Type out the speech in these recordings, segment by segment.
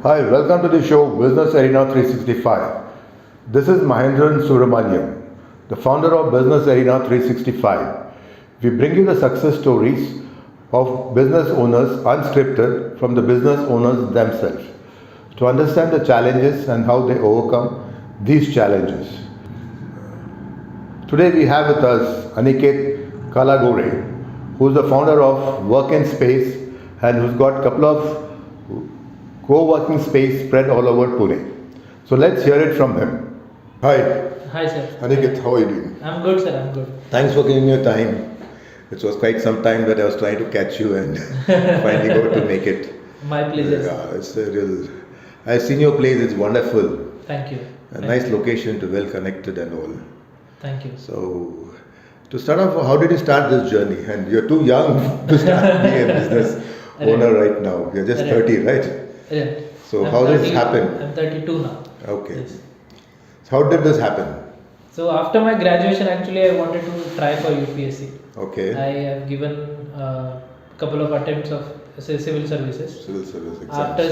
Hi, welcome to the show Business Arena 365. This is Mahendran Suramanyam, the founder of Business Arena 365. We bring you the success stories of business owners unscripted from the business owners themselves to understand the challenges and how they overcome these challenges. Today we have with us Aniket Kalagore, who is the founder of Work in Space and who's got a couple of co-working space spread all over Pune. So let's hear it from him. Hi, Hi, sir. Aniket, how are you doing? I'm good, sir. I'm good. Thanks for giving me your time. It was quite some time that I was trying to catch you and finally got to make it. My pleasure. Yeah, it's a real. I've seen your place, it's wonderful. Thank you. A nice location to well connected and all. Thank you. So, to start off, how did you start this journey? And you're too young to start being a business owner right now. You're just 30, right? Right. So, I'm how did 30 this happen? I'm 32 now. Okay. Yes. So how did this happen? So after my graduation, actually, I wanted to try for UPSC. Okay. I have given a couple of attempts of civil services. Civil service exams. After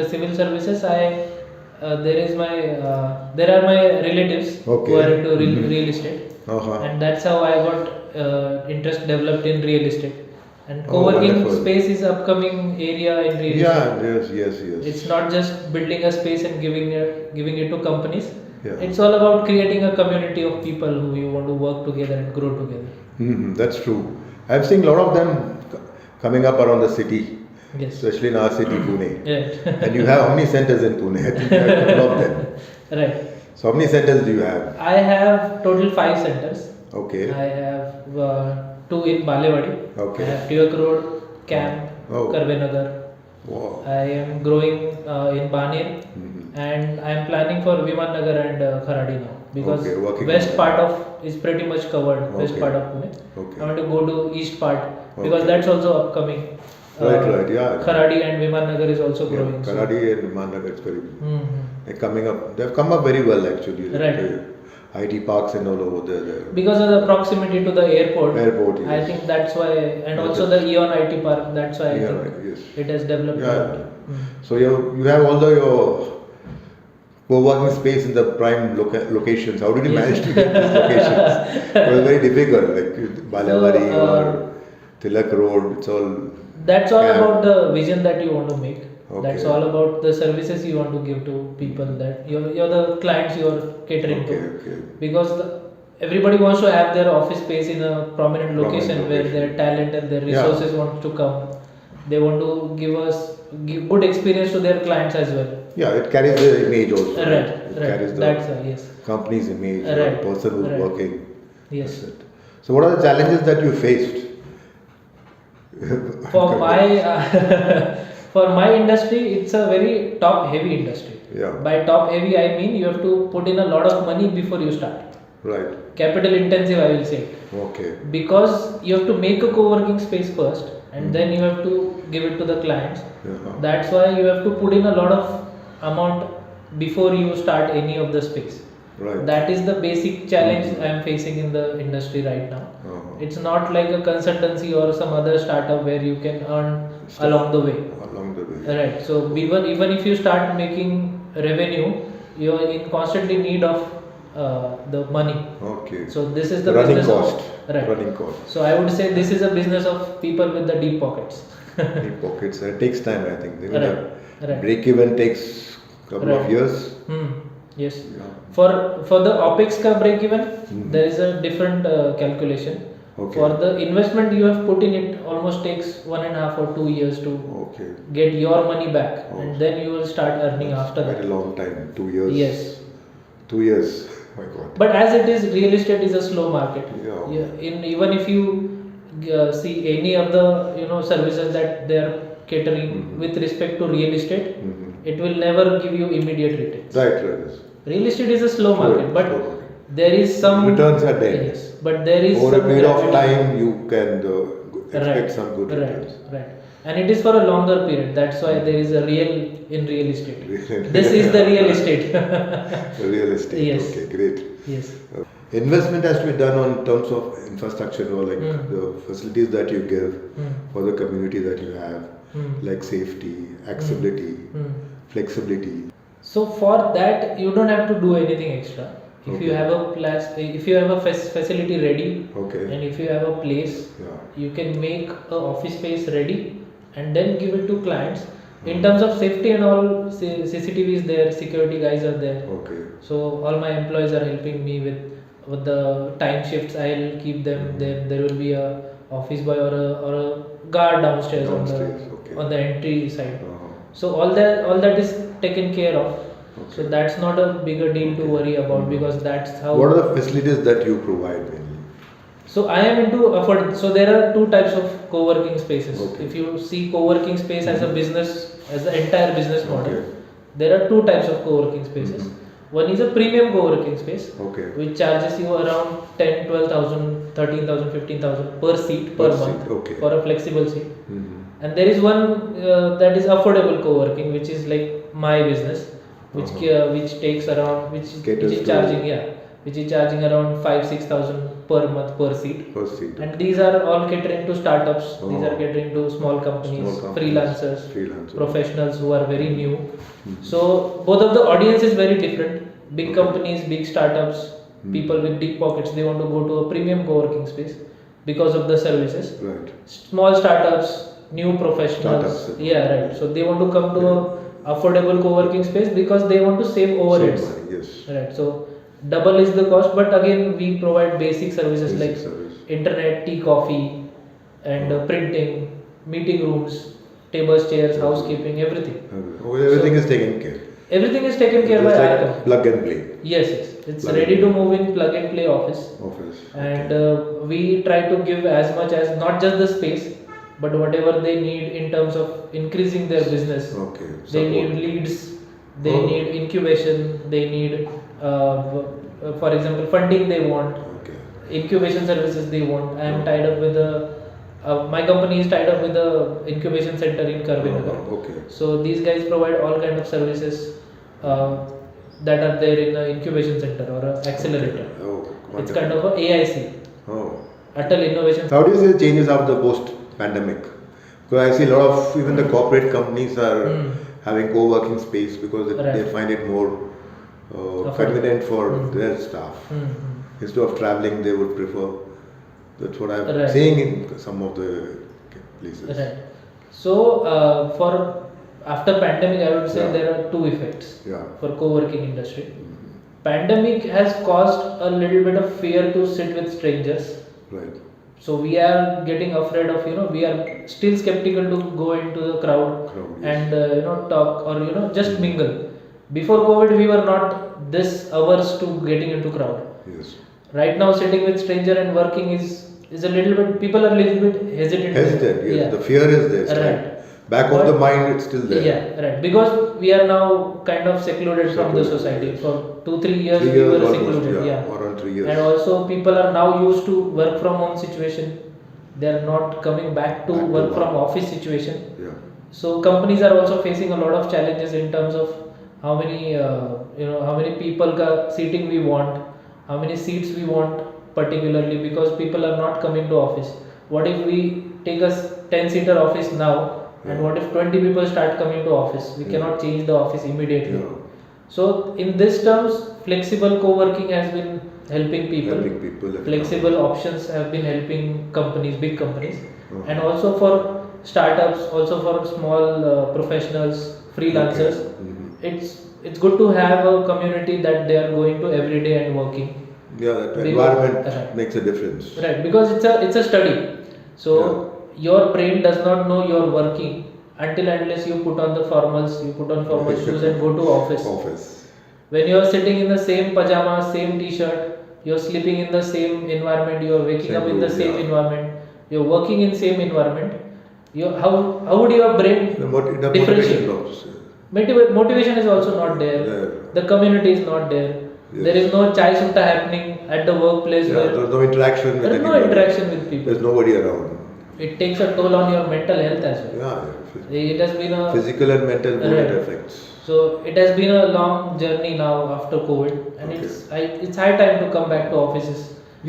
civil services, there are my relatives who are into real estate, and that's how I got interest developed in real estate. And co-working space is upcoming area in real estate. Yes. It's not just building a space and giving it to companies. Yeah. It's all about creating a community of people who you want to work together and grow together. That's true. I've seen a lot of them coming up around the city, Yes. especially in our city, Pune. Right. And you have how many centers in Pune? I think you have a couple of them. Right. So how many centers do you have? I have total 5 centers. Okay. I have 2 in Balewadi. Okay. I have Tiyok Road, Camp, Oh. Karvenagar. Wow. I am growing in Baner, and I am planning for Viman Nagar and Kharadi now, because west part of is pretty much covered. West part of Pune. Okay. I want to go to east part because that's also upcoming. Right, yeah. Kharadi and Viman Nagar is also Yeah, growing. Kharadi and Viman it's very. Mm-hmm. They're coming up. They've come up very well actually. Right. The IT parks and all over there. Because of the proximity to the airport. Yes. I think that's why, and also the Eon IT park. That's why I think it has developed. Yeah. So you have all your co-working space in the prime locations. How did you manage to get these locations? It was very difficult, like Balewadi or Tilak Road. It's all. That's all about the vision that you want to make. Okay. That's all about the services you want to give to people. That you're the clients you're catering to. Okay. Because everybody wants to have their office space in a prominent location where their talent and their resources want to come. They want to give good experience to their clients as well. Yeah, it carries the image also. Right. It carries the company's image, the person who's working. Yes. That's it. So what are the challenges that you faced? For my industry, it's a very top heavy industry. Yeah. By top heavy, I mean you have to put in a lot of money before you start. Right. Capital intensive, I will say. Okay. Because you have to make a co-working space first, and then you have to give it to the clients. That's why you have to put in a lot of amount before you start any of the space. Right. That is the basic challenge I am facing in the industry right now. It's not like a consultancy or some other startup where you can earn along the way. Right. So even if you start making revenue, you are in constantly need of the money. Okay. So this is the running business cost. Right. Running cost. So I would say this is a business of people with the deep pockets. Deep pockets. It takes time, I think. Right. Break even takes a couple of years. Yes. Yeah. For the OPEX ka break even, there is a different calculation. Okay. For the investment you have put in, it almost takes 1.5 or 2 years to get your money back, and then you will start earning after that. Quite a long time, 2 years. Yes. 2 years. My God. But as it is, real estate is a slow market. Yeah. Even if you see any of the services that they are catering with respect to real estate, it will never give you immediate returns. Right. Real estate is a slow market, but there is some returns are there. Yes, but there is over a some period of time you can expect some good returns. Right. And it is for a longer period. That's why there is a real in real estate. This is the real estate. Real estate. Yes. Okay, great. Yes. Investment has to be done on terms of infrastructure or like the facilities that you give for the community that you have, like safety, accessibility, flexibility. So for that, you don't have to do anything extra. If you Okay. have a place, if you have a facility ready, Okay. and if you have a place, Yeah. you can make a office space ready and then give it to clients. In terms of safety and all, CCTV is there, security guys are there. Okay. So all my employees are helping me with the time shifts. I'll keep them there. There will be a office boy or a guard downstairs, Downstairs, okay. on the entry side. Uh-huh. So all that is taken care of. So Okay. that's not a bigger deal to worry about, because that's how. What are the facilities that you provide mainly? So I am into so there are two types of co-working spaces. Okay. If you see co-working space as a business, as the entire business model, Okay. there are two types of co-working spaces. One is a premium co-working space, Okay. which charges you around 10, 12,000, 13,000, 15,000 per seat per Per seat, month, okay. for a flexible seat. Mhm. And there is one that is affordable co-working, which is like my business, which takes around, which Caters is to- charging, which is charging around 5,000-6,000 per month per seat. Per seat. And these are all catering to startups. These are Oh. catering to small companies, Small companies, freelancers, freelancers. professionals who are very new. So both of the audience is very different. Big Okay. companies, big startups, people with deep pockets, they want to go to a premium co-working space because of the services. Right. Small startups, new professionals, Startups. yeah, right. So they want to come to a affordable co-working space because they want to save overheads. Save money, yes. Right. So double is the cost, but again we provide basic services Basic like service. internet, tea, coffee, and printing, meeting rooms, tables, chairs, housekeeping, everything. Oh, everything is taken care. Everything is taken care by Just our like company. plug and play Yes, yes. It's Plug ready and to play. move in, plug and play office. office. And we try to give as much as, not just the space, but whatever they need in terms of increasing their business. Okay. They Support. need leads, they Oh. need incubation, they need for example funding they want, Okay. incubation services they want. I am tied up with my company is tied up with the incubation center in Karbinagar. Okay. So these guys provide all kind of services that are there in the incubation center or a accelerator. Oh, It's wonderful. kind of a AIC, Oh. Atal Innovation. How do you see the changes of the post-pandemic? Because I see a lot of even the corporate companies are having co-working space because Right. they find it more convenient for their staff. Mhm. Instead of traveling, they would prefer. That's what I'm Right. seeing in some of the places. Right. So for after pandemic, I would say Yeah. there are two effects Yeah. for co-working industry. Pandemic has caused a little bit of fear to sit with strangers. Right. So we are getting afraid of, we are still skeptical to go into the crowd, Crowd, yes. and talk or just mingle. Before COVID, we were not this averse to getting into crowd. Yes. Right now, sitting with stranger and working is a little bit, people are a little bit hesitant. Hesitant. Yes. Yeah. The fear is there. Still. Right. Back of But- the mind, it's still there. Yeah, right. Because we are now kind of secluded from the Secluded, society. yes. For 2-3 years, 3 we years were almost, secluded. yeah. Yeah. Around 3 years. And also, people are now used to work from home situation. They are not coming back to Back to work work. from office situation. Yeah. So companies are also facing a lot of challenges in terms of how many how many people seating we want, how many seats we want particularly, because people are not coming to office. What if we take a 10-seater office now, and what if 20 people start coming to office? We cannot change the office immediately. Yeah. So in this terms, flexible co-working has been helping people. Helping people. Flexible options have been helping companies, big companies, Uh-huh. and also for startups, also for small professionals, freelancers. Okay. Mhm. It's good to have a community that they are going to every day and working. Yeah, that Because- environment right. makes a difference. Right, because it's a study. So your brain does not know you're working until unless you put on the formals, you put on formal shoes and go to office. Office. When you are sitting in the same pajamas, same t-shirt, you're sleeping in the same environment, you're waking Same up in the room, same yeah. environment, you're working in same environment. How would your brain The motivation differentiate? drops. Motivation is also not there. Yeah. The community is not there. Yes. There is no chai sutta happening at the workplace Yeah, where there's no interaction with there is no anybody. interaction with people. There's nobody around. It takes a toll on your mental health as well. Yeah. It has been a Physical and mental both Right. it affects. So it has been a long journey now after COVID, and Okay. it's high time to come back to offices.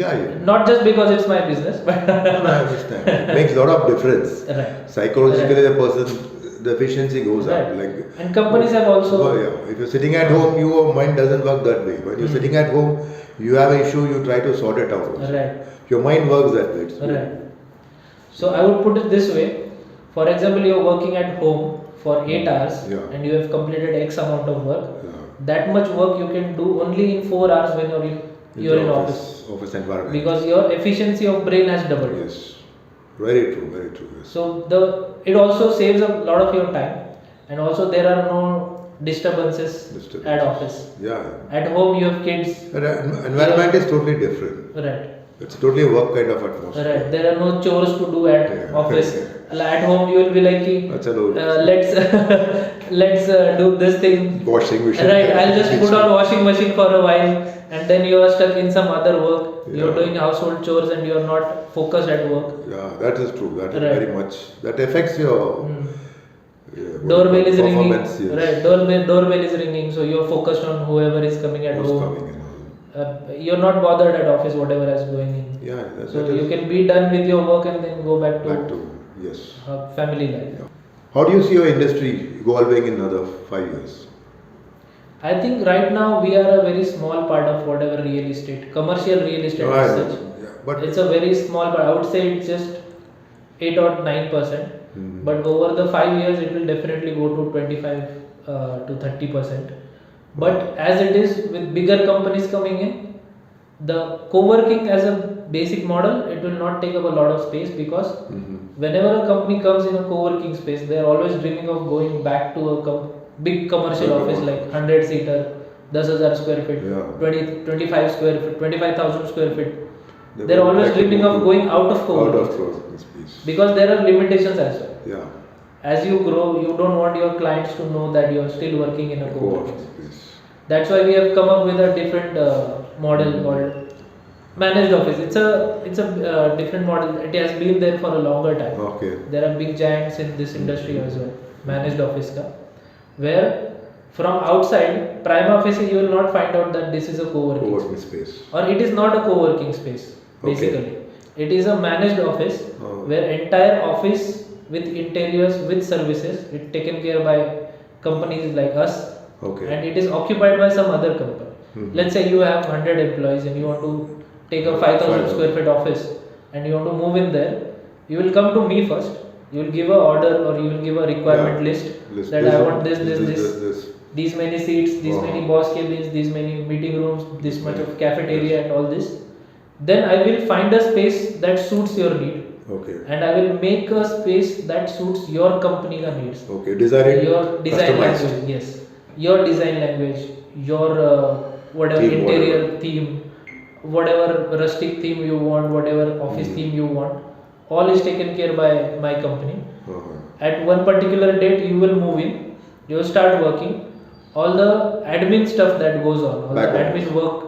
Yeah, yeah. Not just because it's my business, but No, I understand. It makes a lot of difference. right. Psychologically, the person the efficiency goes up. Right. Like, And companies have also. oh, yeah. If you're sitting at home, your mind doesn't work that way. When you're sitting at home, you have an issue, you try to sort it out. Also. Right. Your mind works that way. It's good. Right. So I would put it this way. For example, you're working at home for 8 hours Yeah. and you have completed X amount of work. Yeah. That much work you can do only in 4 hours when you're in office. Office environment. Because your efficiency of brain has doubled. Yes. Very true. Very true. Yes. So it also saves a lot of your time, and also there are no disturbances at office. Yeah. At home you have kids. But environment is totally different. Right. It's totally a work kind of atmosphere. Right. There are no chores to do at Yeah. office. At home you will be like, That's a load. let's do this thing. Washing machine. Right. I'll just put on washing machine for a while, and then you are stuck in some other work. You're Yeah. doing household chores and you're not focused at work. Yeah, that is true. That is Right. very much. That affects your Doorbell is ringing. performance. Yes. Right. Doorbell is ringing, so you're focused on whoever is coming at Who's home. coming in. You're not bothered at office whatever is going in. Yeah, So you can be done with your work and then go back to yes. family life. How do you see your industry evolving in another 5 years? I think right now we are a very small part of whatever real estate, commercial real estate I as know. such. Yeah, but It's a very small part. I would say it's just 8 or 9%. But over the 5 years, it will definitely go to 25 to 30%. But as it is with bigger companies coming in, the co-working as a basic model, it will not take up a lot of space because whenever a company comes in a co-working space, they are always dreaming of going back to a big commercial office like 100 seater, 10,000 square feet, Yeah. 25 square feet, 25,000 square feet. They They're would always like to dreaming go of to- going out of out co-working of space. course, please. Because there are limitations as well. Yeah. As you grow, you don't want your clients to know that you are still working in a co-working space. Yes. That's why we have come up with a different model called managed office. It's a different model. It has been there for a longer time. Okay. There are big giants in this industry as well, managed office ka, where from outside, prima facie, you will not find out that this is a co-working Co-working space. space. Or it is not a co-working space, basically. It is a managed office where entire office with interiors, with services, it's taken care by companies like us. Okay. And it is occupied by some other company. Let's say you have 100 employees and you want to take a 5,000 square feet office and you want to move in there. You will come to me first. You will give a order or you will give a requirement list that I want this. These many seats, these many boss cabins, these many meeting rooms, this much of cafeteria and all this. Then I will find a space that suits your need. Okay. And I will make a space that suits your company needs. Okay. Design Your design customized. language, yes. Your design language, your whatever Theme, interior whatever. theme, whatever rustic theme you want, whatever office theme you want, all is taken care by my company. At one particular date, you will move in, you will start working. All the admin stuff that goes on, all Back the office. admin work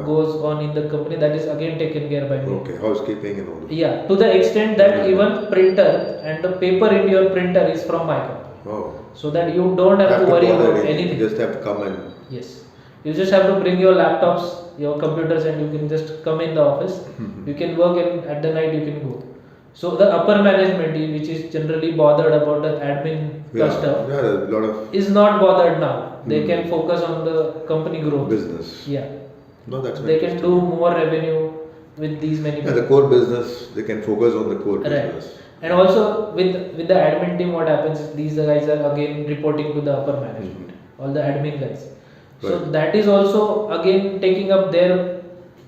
goes on in the company, that is again taken care by me. Okay. Housekeeping and all that. Yeah, to the extent that even printer and the paper in your printer is from my company. Oh. So that you don't have to worry bother about anything. anything. You just have to come and. Yes. You just have to bring your laptops, your computers, and you can just come in the office. You can work and at the night you can go. So the upper management, which is generally bothered about the admin stuff, Yeah, a lot of is not bothered now. They can focus on the company growth. business. Yeah. No, that's They can do more revenue with these many Yeah, the core business, they can focus on the core Right. business. And also with the admin team, what happens is these guys are again reporting to the upper management, all the admin guys. So Right. that is also again taking up their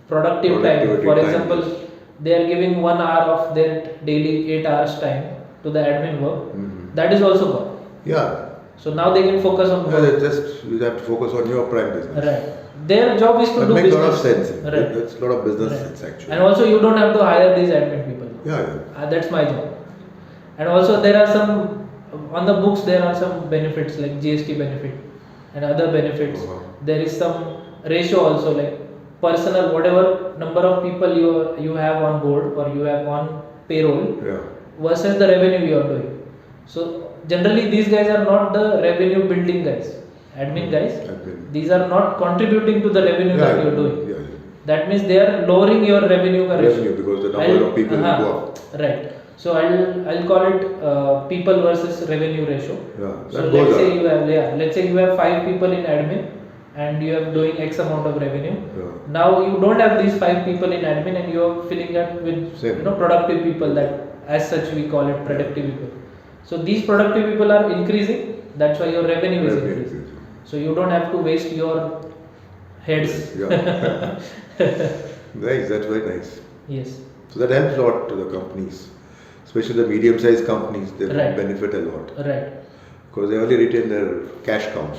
productive time. Productivity For time, example, yes. they are giving 1 hour of their daily 8 hours time to the admin work. That is also gone. Yeah. So now they can focus on Yeah, work. they just you have to focus on your prime business. Right. Their job is to That do makes a business. lot of sense. Right. That's a lot of business Right. sense actually. And also you don't have to hire these admin people. Yeah. That's my job. And also there are some on the books, there are some benefits like GST benefit and other benefits. There is some ratio also, like personal, whatever number of people you have on board or you have on payroll Yeah. versus the revenue you are doing. So generally these guys are not the revenue building guys, admin guys. Admin. These are not contributing to the revenue that you are doing. Yeah. That means they are lowering your revenue ratio. Revenue, because the number of people will go up. Right. So I'll call it people versus revenue ratio. Yeah, So that goes let's say you have 5 people in admin and you are doing X amount of revenue. Yeah. Now you don't have these 5 people in admin and you are filling it with Same. productive people, that as such we call it productive people. So these productive people are increasing. That's why your revenue is Revenue increasing. increasing. So you don't have to waste your heads. Yeah. Nice, that's very nice. Yes. So that helps a lot to the companies, especially the medium-sized companies. They Right. benefit a lot Right. because they only retain their cash counts.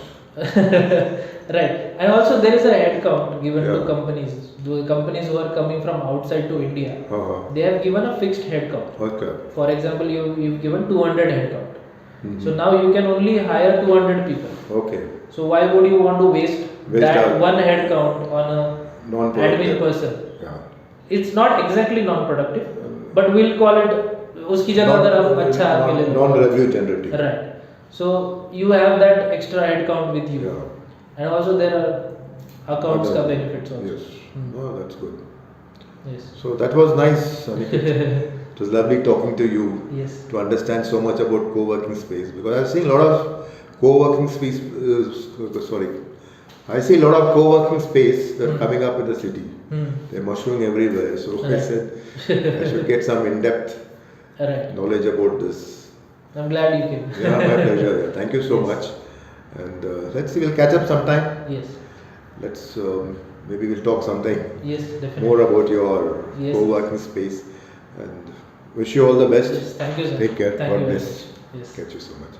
Right. And also there is a head count given to Yeah. companies. The companies who are coming from outside to India, Uh-huh. they have given a fixed head count. Okay. For example, you've given 200 head count. Mhm. So now you can only hire 200 people. Okay. So why would you want to waste that our one head count on a non-productive. admin person? Yeah. It's not exactly non-productive, but we'll call it उसकी जगह अगर आप अच्छा आदमी ले लो. non-revenue generating. Right. So you have that extra head count with you. Yeah. And also there are accounts Other- ka benefits also. Yes. No, that's good. Yes. So that was nice, Aniket. It was lovely talking to you Yes. to understand so much about co-working space, because I've seen a lot of co-working space. I see a lot of co-working space that are coming up in the city. They're mushrooming everywhere. So I Right. said I should get some in-depth Right. knowledge about this. I'm glad you came. Yeah, my pleasure. Yeah. Thank you so Yes. much. And let's see, we'll catch up sometime. Yes. Let's maybe we'll talk something Yes, definitely. more about your Yes. co-working space. And wish you all the best. Yes. Thank you, sir. Take care. Thank God you very bless. much. Yes. Catch you so much.